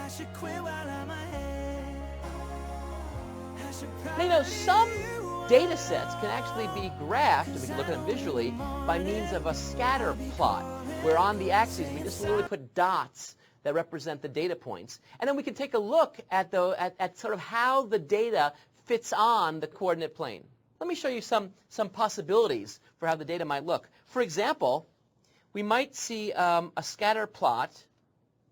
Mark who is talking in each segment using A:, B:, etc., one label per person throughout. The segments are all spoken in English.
A: Now, you know, some data sets can actually be graphed, and we can look at them visually, by means of a scatter plot, where on the axes we just literally put dots that represent the data points. And then we can take a look at sort of how the data fits on the coordinate plane. Let me show you some possibilities for how the data might look. For example, we might see a scatter plot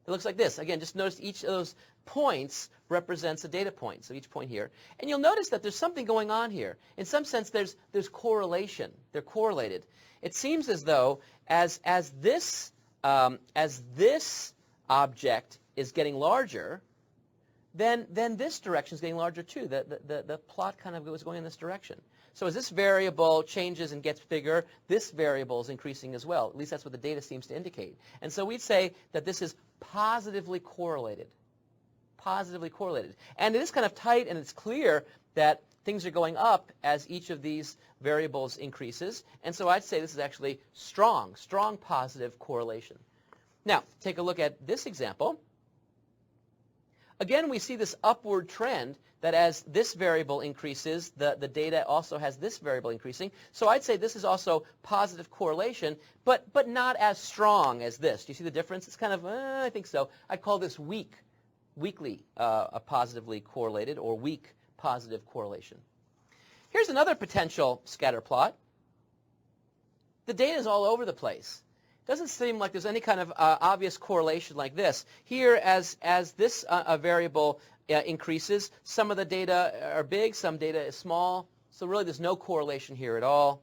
A: that looks like this. Again, just notice each of those points represents a data point, so each point here. And you'll notice that there's something going on here. In some sense, there's correlation. They're correlated. It seems as though as this object is getting larger, then this direction is getting larger too. The plot kind of was going in this direction. So as this variable changes and gets bigger, this variable is increasing as well. At least that's what the data seems to indicate. And so we'd say that this is positively correlated. Positively correlated. And it is kind of tight, and it's clear that things are going up as each of these variables increases. And so I'd say this is actually strong positive correlation. Now, take a look at this example. Again, we see this upward trend that as this variable increases, the data also has this variable increasing. So I'd say this is also positive correlation, but not as strong as this. Do you see the difference? It's kind of, I think so. I'd call this weakly positively correlated, or weak positive correlation. Here's another potential scatter plot. The data is all over the place. Doesn't seem like there's any kind of obvious correlation like this. Here, as this variable increases, some of the data are big, some data is small. So really there's no correlation here at all.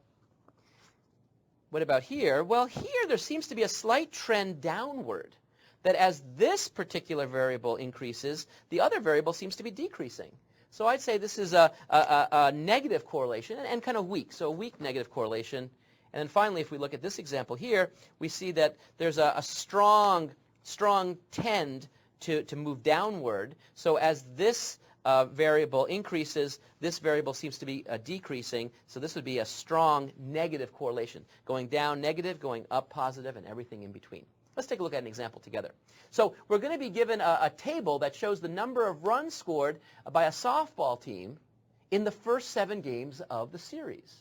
A: What about here? Well, here there seems to be a slight trend downward, that as this particular variable increases, the other variable seems to be decreasing. So I'd say this is a negative correlation and kind of weak, so a weak negative correlation. And then finally, if we look at this example here, we see that there's a strong tend to move downward. So as this variable increases, this variable seems to be decreasing. So this would be a strong negative correlation, going down negative, going up positive, and everything in between. Let's take a look at an example together. So we're going to be given a table that shows the number of runs scored by a softball team in the first 7 games of the series.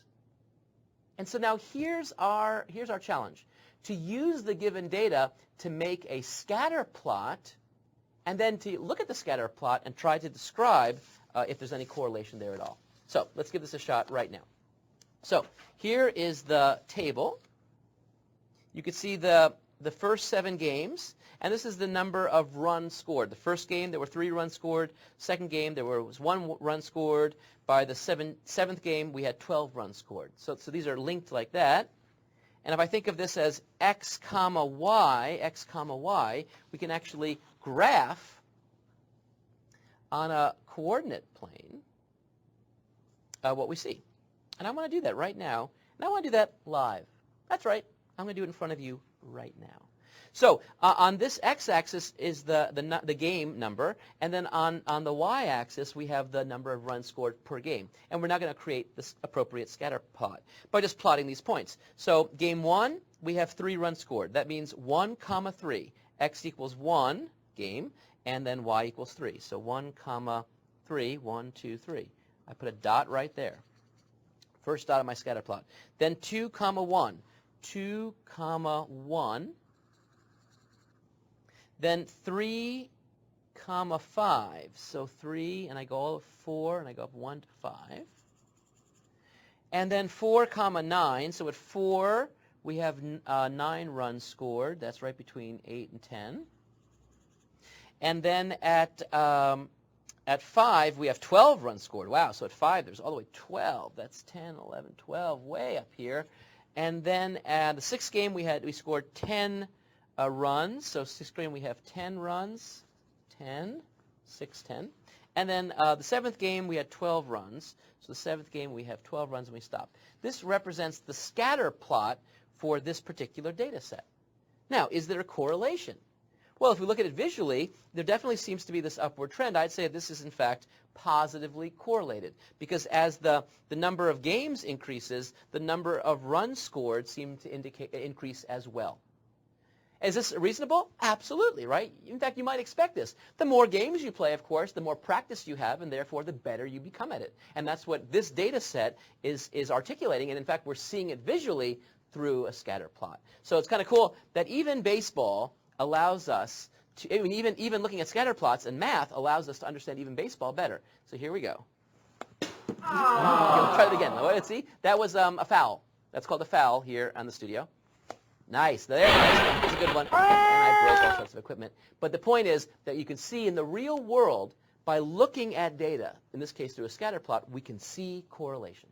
A: And so now here's our challenge: to use the given data to make a scatter plot, and then to look at the scatter plot and try to describe if there's any correlation there at all. So let's give this a shot right now. So here is the table. You can see the first 7 games, and this is the number of runs scored. The first game, there were 3 runs scored. Second game, there was 1 run scored. By the 7th game, we had 12 runs scored. So these are linked like that. And if I think of this as x comma y, we can actually graph on a coordinate plane what we see. And I want to do that right now. And I want to do that live. That's right. I'm going to do it in front of you right now. So on this x-axis is the game number, and then on the y-axis we have the number of runs scored per game. And we're now going to create this appropriate scatter plot by just plotting these points. So game 1, we have 3 runs scored. That means 1 comma 3. X equals 1 game, and then y equals 3. So 1 comma 3, 1, 2, 3. I put a dot right there. First dot on my scatter plot. Then 2 comma 1. 2 comma 1. Then 3 comma 5. So 3, and I go all of 4, and I go up 1 to 5. And then 4 comma 9. So at 4, we have 9 runs scored. That's right between 8 and 10. And then at 5, we have 12 runs scored. Wow, so at 5, there's all the way 12. That's 10, 11, 12, way up here. And then at the 6th game, we scored 10 runs. So 6th game, we have 10 runs. 10, 6, 10. And then the 7th game, we had 12 runs. So the 7th game, we have 12 runs, and we stop. This represents the scatter plot for this particular data set. Now, is there a correlation? Well, if we look at it visually, there definitely seems to be this upward trend. I'd say this is, in fact, positively correlated, because as the number of games increases, the number of runs scored seem to increase as well. Is this reasonable? Absolutely, right? In fact, you might expect this. The more games you play, of course, the more practice you have, and therefore the better you become at it. And that's what this data set is articulating, and in fact, we're seeing it visually through a scatter plot. So it's kind of cool that even baseball allows us to, even looking at scatter plots and math allows us to understand even baseball better. So here we go. Try it again. Let's see. That was a foul. That's called a foul here on the studio. Nice. There, that's a good one. And I broke all sorts of equipment. But the point is that you can see in the real world, by looking at data, in this case through a scatter plot, we can see correlation.